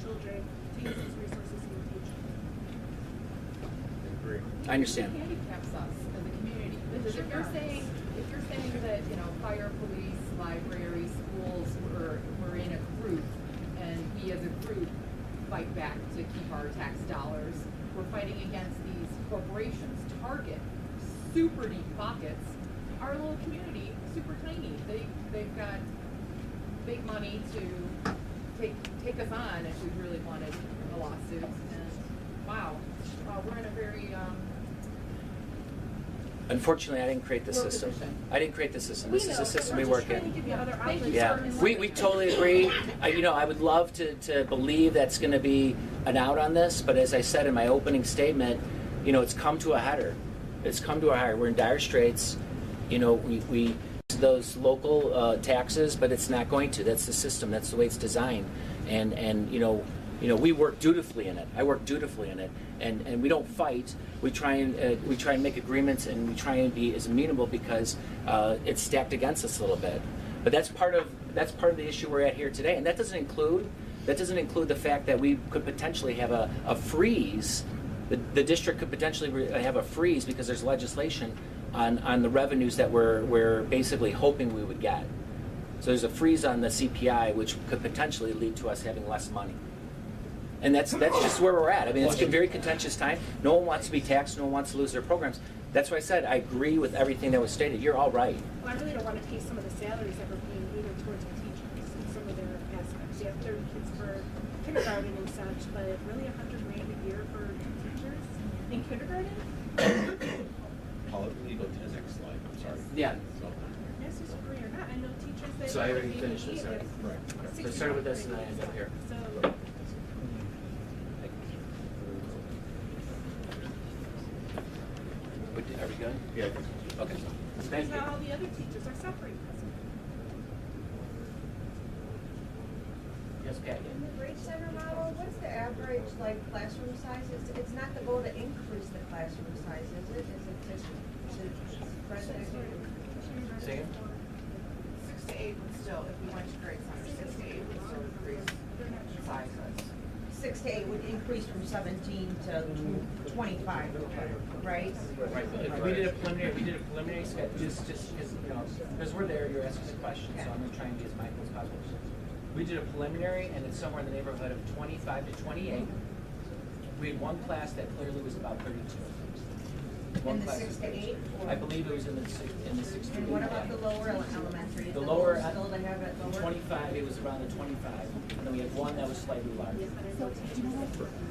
children to use these resources in the future. I understand. It handicaps us as a community. Because if you're saying that, you know, fire, police, library, schools, we're in a group, and we as a group fight back to keep our tax dollars, we're fighting against these corporations, Target, super deep pockets. Our little community, super tiny. They've got big money to take us on if we really wanted a lawsuit. And wow, we're in a very Unfortunately, I didn't create the system. I didn't create the system. This is the system we work in. Yeah, we totally agree. I would love to believe that's going to be an out on this, but as I said in my opening statement, it's come to a header. It's come to a header. We're in dire straits. We those local taxes, but it's not going to. That's the system. That's the way it's designed. And we work dutifully in it. I work dutifully in it, and we don't fight. We try and make agreements, and we try and be as amenable because it's stacked against us a little bit. But that's part of the issue we're at here today, and that doesn't include the fact that we could potentially have a freeze. The district could potentially have a freeze because there's legislation on the revenues that we're basically hoping we would get. So there's a freeze on the CPI, which could potentially lead to us having less money. And that's just where we're at. I mean, it's a very contentious time. No one wants to be taxed. No one wants to lose their programs. That's why I said I agree with everything that was stated. You're all right. Well, I really don't want to pay some of the salaries that we're paying either towards our teachers and some of their aspects. You have 30 kids for kindergarten and such, but really $100,000 a year for teachers in kindergarten? I'll let you go to the next slide. I'm sorry. Yeah. Yes, it's free or not. I know teachers that So I already finished this. Right. So I started with this and I ended up here. So, Are we good? Yeah. Okay. because Thank you. not all the other teachers are suffering because of it. Yes, Patty. In the Grade Center model, what's the average classroom size? It's not the goal to increase the classroom size, is it? Is it just to spread the Say again? 6 to 8 would still, if we went to grade center, 6 to 8 would still increase sizes. 6 to 8 would increase from 17 to 25, right? Right. We did a preliminary sketch just because we're there. You're asking the question, so I'm going to try and be as mindful as possible. We did a preliminary, and it's somewhere in the neighborhood of 25 to 28. We had one class that clearly was about 32. In the 6 to 8? I believe it was in the 6 to 8. And what about the lower elementary? The lower, Still they have it lower? 25, it was around the 25. And then we had one that was slightly larger.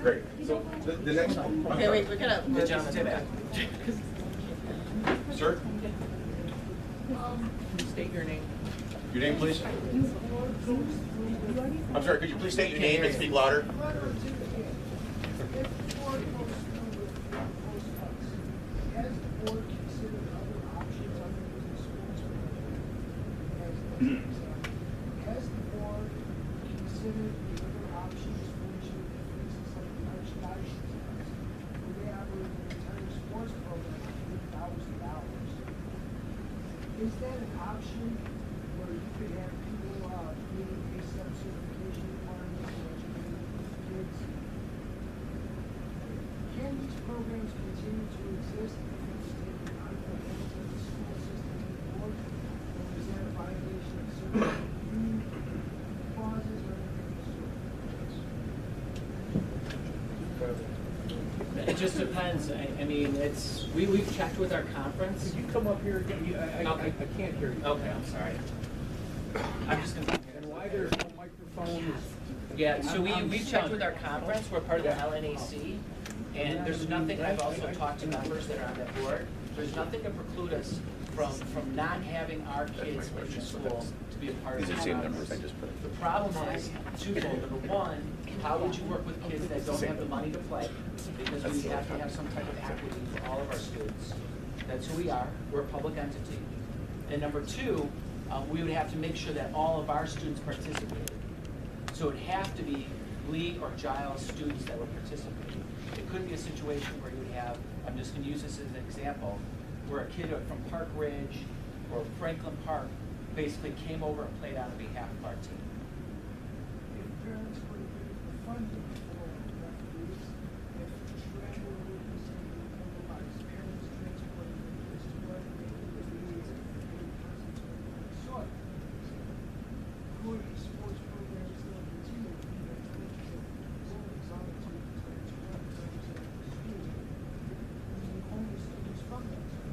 Great. So the next one. Okay, wait, we're gonna. The gentleman say that. Sir, State your name. your name, please. I'm sorry, could you please state your name and speak louder? Has the board considered the other options for which it increases like the merchandise tax? Where they operate an entire sports program for $3,000. Is that an option where you could have people meeting based on certification requirements for educating kids? Can these programs continue to exist if it's taken out of the hands of the school system and the board? Or is that a violation of certain clauses or anything of the sort? It just depends. I mean, we've checked with our conference. Could you come up here again? I can't hear you. Okay, I'm sorry. I'm just gonna. And why there's no microphone? Yeah, so we checked with our conference. We're part of the LNAC, and there's nothing. I've also talked to members that are on that board. There's nothing to preclude us from not having our kids in the school to be a part of the numbers. The problem is twofold. Number one, how would you work with kids that don't have the money to play? Because we have to have some type of equity for all of our students. That's who we are. We're a public entity. And number two, we would have to make sure that all of our students participated. So it would have to be league or Giles students that were participating. It could be a situation where you would have, I'm just going to use this as an example, where a kid from Park Ridge or Franklin Park basically came over and played on behalf of our team. If parents were to fund funding for referees, if travel would be something compromised, parents transporting their kids to work, if we need to, any person to sort. Could sports programs still continue, even if it's solitude, to represent the school, and only students from that school?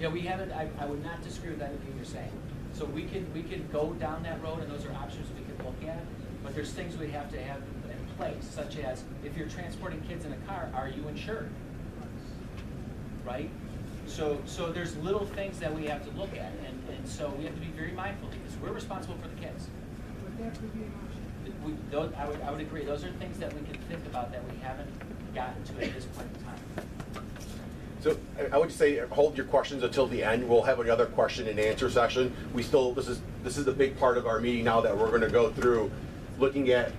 Yeah, we haven't, I would not disagree with anything you're saying. So we can go down that road, and those are options we could look at, but there's things we have to have in place, such as, if you're transporting kids in a car, are you insured? Right? So there's little things that we have to look at, and so we have to be very mindful, because we're responsible for the kids. But that could be an option. I would agree, those are things that we can think about that we haven't gotten to at this point in time. So I would say hold your questions until the end. We'll have another question and answer session. This is the big part of our meeting now that we're going to go through, looking at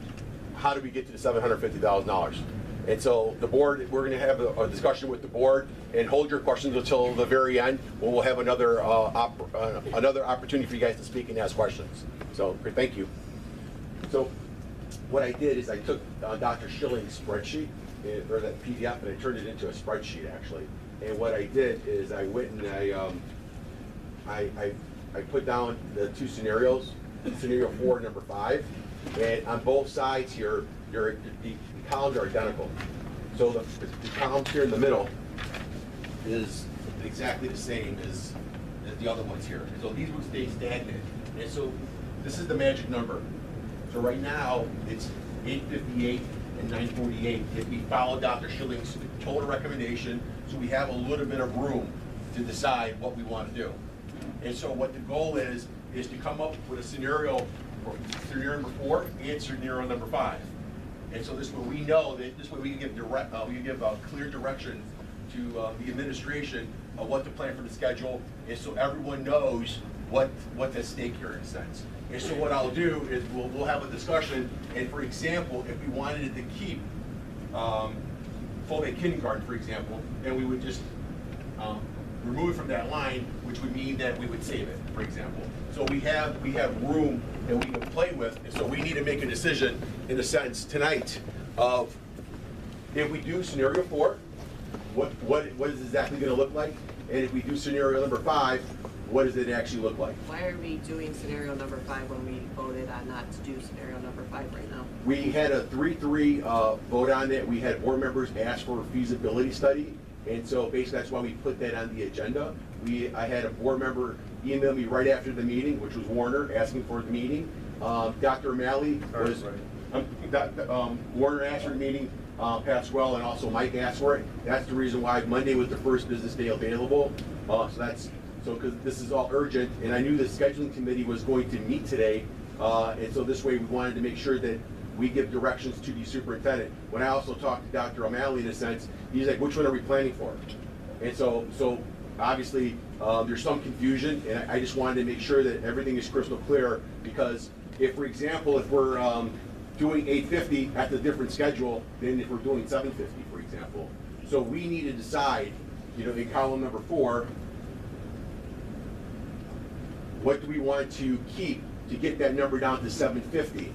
how do we get to the $750,000. And so the board, we're going to have a discussion with the board, and hold your questions until the very end. We'll have another opportunity for you guys to speak and ask questions. So great, thank you. So what I did is I took Dr. Schilling's spreadsheet, or that PDF, and I turned it into a spreadsheet actually. And what I did is I went and I put down the two scenarios, scenario 4 and number 5, and on both sides here, the columns are identical. So the columns here in the middle is exactly the same as the other ones here. And so these would stay stagnant. And so this is the magic number. So right now it's 858 and 948 if we follow Dr. Schilling's total recommendation, so we have a little bit of room to decide what we want to do. And so what the goal is to come up with a scenario for scenario number 4 and scenario number 5. And so this way we know that this way we can give clear direction to the administration of what to plan for the schedule, and so everyone knows what's at stake here in a sense. And so what I'll do is we'll have a discussion, and for example, if we wanted to keep full-day kindergarten, for example, and we would just remove it from that line, which would mean that we would save it, for example. So we have room that we can play with, and so we need to make a decision, in a sense, tonight of if we do scenario 4, what is exactly going to look like, and if we do scenario number 5, what does it actually look like? Why are we doing scenario number 5 when we voted on not to do scenario number 5 right now? We had a 3-3 vote on it. We had board members ask for a feasibility study, and so basically that's why we put that on the agenda. I had a board member email me right after the meeting, which was Warner, asking for the meeting. Dr. O'Malley was, Warner asked for the meeting, Pasquale and also Mike asked for it. That's the reason why Monday was the first business day available. So because this is all urgent, and I knew the scheduling committee was going to meet today, and so this way we wanted to make sure that we give directions to the superintendent. When I also talked to Dr. O'Malley, in a sense, he's like, which one are we planning for? And so obviously there's some confusion, and I just wanted to make sure that everything is crystal clear, because if, for example, if we're doing 850 at the different schedule than if we're doing 750, for example. So we need to decide, in column number 4, what do we want to keep to get that number down to 750?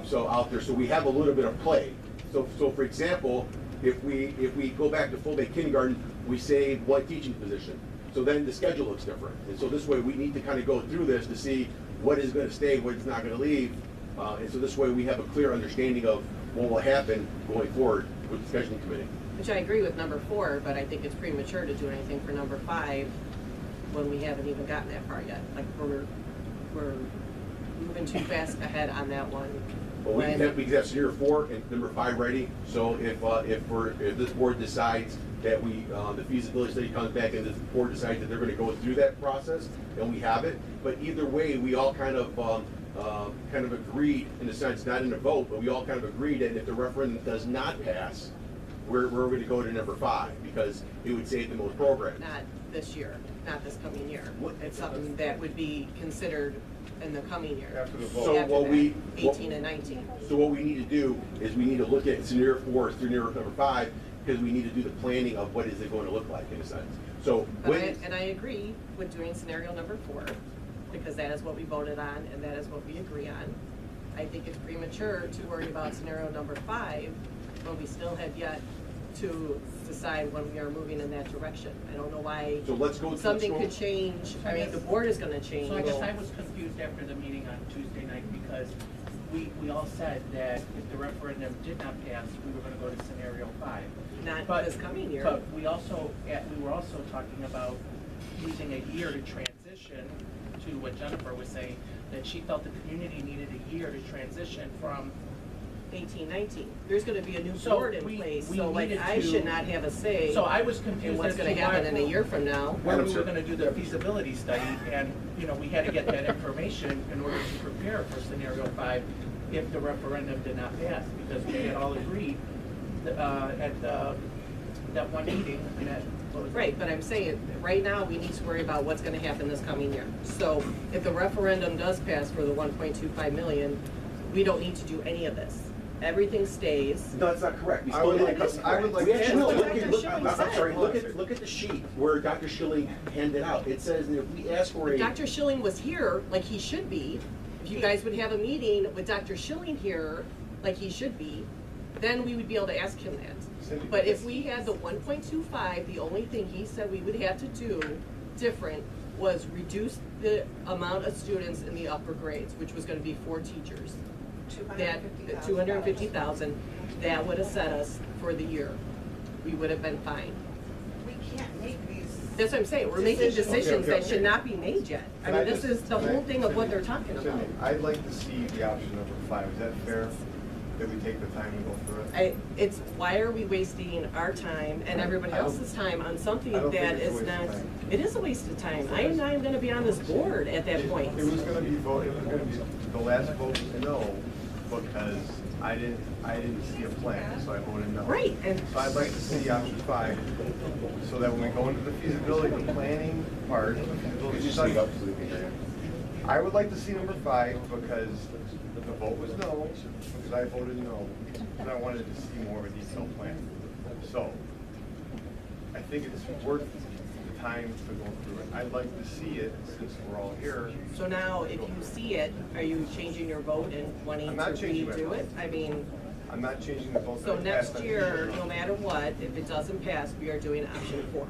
So out there, so we have a little bit of play. So for example, if we go back to full-day kindergarten, we save 1 teaching position. So then the schedule looks different. And so this way we need to kind of go through this to see what is going to stay, what is not going to leave. And so this way we have a clear understanding of what will happen going forward with the scheduling committee. Which I agree with number 4, but I think it's premature to do anything for number 5 when we haven't even gotten that far yet. Like we're moving too fast ahead on that one. Well, we can have scenario 4 and number 5 ready. So if this board decides that the feasibility study comes back and this board decides that they're going to go through that process, then we have it. But either way, we all kind of agreed, in a sense, not in a vote, but we all kind of agreed that if the referendum does not pass, we're going to go to number 5 because it would save the most programs. Not this year, not this coming year. It's something that would be considered in the coming year. After the vote. So what 18 and 19. So what we need to do is we need to look at scenario 4, scenario number 5, because we need to do the planning of what is it going to look like, in a sense. So and I agree with doing scenario number 4, because that is what we voted on and that is what we agree on. I think it's premature to worry about scenario number 5 when we still have yet to decide when we are moving in that direction. I don't know why So let's go. something could change. I mean, the board is gonna change. So I guess I was confused after the meeting on Tuesday night because we all said that if the referendum did not pass, we were gonna go to scenario 5. Not But- this coming year. But we were also talking about using a year to transition to what Jennifer was saying, that she felt the community needed a year to transition from 18-19. There's gonna be a new So board in we- place, we so like needed I to- should not have a say So I was in confused what's as gonna to happen why- in a year from now. where we Madam were Chair. gonna do the feasibility study, and, you know, we had to get that information in order to prepare for scenario 5 if the referendum did not pass, because we had all agreed, at that one meeting, and that, what was it? Right, but I'm saying, right now, we need to worry about what's gonna happen this coming year. So if the referendum does pass for the 1.25 million, we don't need to do any of this. Everything stays. No, that's not correct. We I still would need like to to- I would like We to- actually, That's what look at, Dr. look, Schilling I'm sorry, said. look at the sheet where Dr. Schilling handed out. It says that if we ask for a. Dr. Schilling was here, like he should be. If you guys would have a meeting with Dr. Schilling here, like he should be, then we would be able to ask him that. But if we had the 1.25, the only thing he said we would have to do different was reduce the amount of students in the upper grades, which was gonna be 4 teachers. That, $250,000, that would have set us for the year. We would have been fine. We can't make these. That's what I'm saying, we're making Decisions. decisions Okay, that okay. should not be made yet. I Can mean, I this just- is the can I- whole thing of what they're talking about. Cindy, I'd like to see the option number 5. Is that fair? That we take the time to go through it? It's, why are we wasting our time and everybody I don't- else's time on something I don't think that it's a is waste of not, time. it is a waste of time. I am not even gonna be on this board at that point. It was gonna be voted, it was gonna be, the last vote was no, because I didn't see a plan, so I voted no. Right, and So I'd like to see option 5, so that when we go into the feasibility, the planning part, of the feasibility study, I would like to see number 5 because the vote was no, because I voted no, and I wanted to see more of a detailed plan. So, I think it's worth the time to go through it. I'd like to see it since we're all here. so now if you see it, are you changing your vote and wanting I'm to not changing my redo vote. it? I mean, I'm not changing the vote. so that I next passed on year, the- no matter what, if it doesn't pass, we are doing option 4.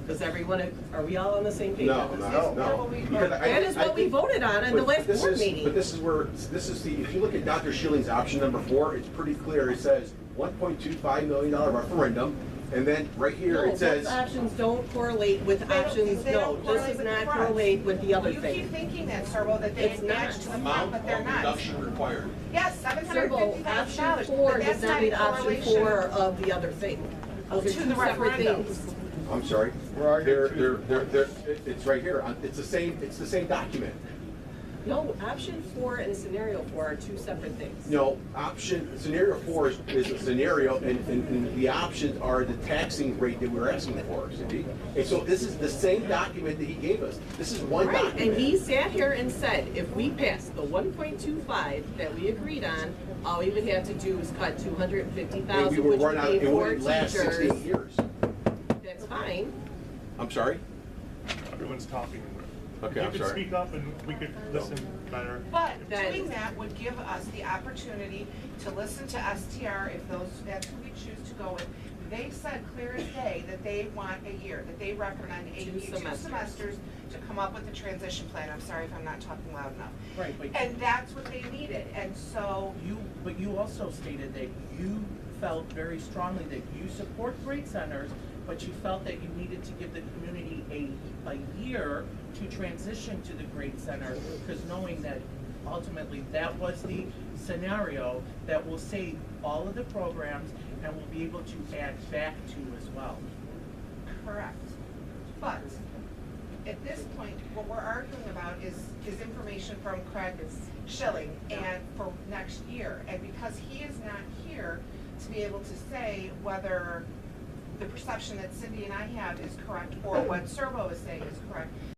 Does everyone, are we all on the same page No, on this? no. Because That is what we voted on in the But last this board is- meeting. But this is where, if you look at Dr. Schilling's option number 4, it's pretty clear. It says $1.25 million referendum, and then right here No, it says. those options don't correlate with They don't- options, they no. don't This correlate does with the not front. correlate with the other You thing. keep thinking that, Serbo, that they It's match not. to the front, but they're not. required. Yes, Servo, $750,000, option 4 but does that's not not in mean option correlation. 4 of the other thing. Those are To two the separate referendum. things. I'm sorry. We're arguing They're, it's right here. It's the same document. No, option 4 and scenario 4 are two separate things. No, scenario 4 is a scenario, and the options are the taxing rate that we're asking for, Cindy. And so this is the same document that he gave us. This is one Right, document. and he sat here and said, if we pass the 1.25 that we agreed on, all we would have to do is cut And we 250,000, will which would run out, be it 4 wouldn't last 6 to 8 teachers. years. That's fine. I'm sorry? Everyone's talking. Okay, I'm You sorry. could speak up and we could listen better. But That- doing that would give us the opportunity to listen to STR if that's who we choose to go with. They said clear as day that they want a year, that they recommend Two two semesters. semesters to come up with a transition plan. I'm sorry if I'm not talking loud enough. Right, but And that's what they needed, and so, but you also stated that you felt very strongly that you support grade centers, but you felt that you needed to give the community a year to transition to the grade center, because knowing that ultimately that was the scenario that will save all of the programs and will be able to add back to as well. correct. But at this point, what we're arguing about is information from Craig Schilling and for next year. And because he is not here to be able to say whether the perception that Cindy and I have is correct or what Servo is saying is correct,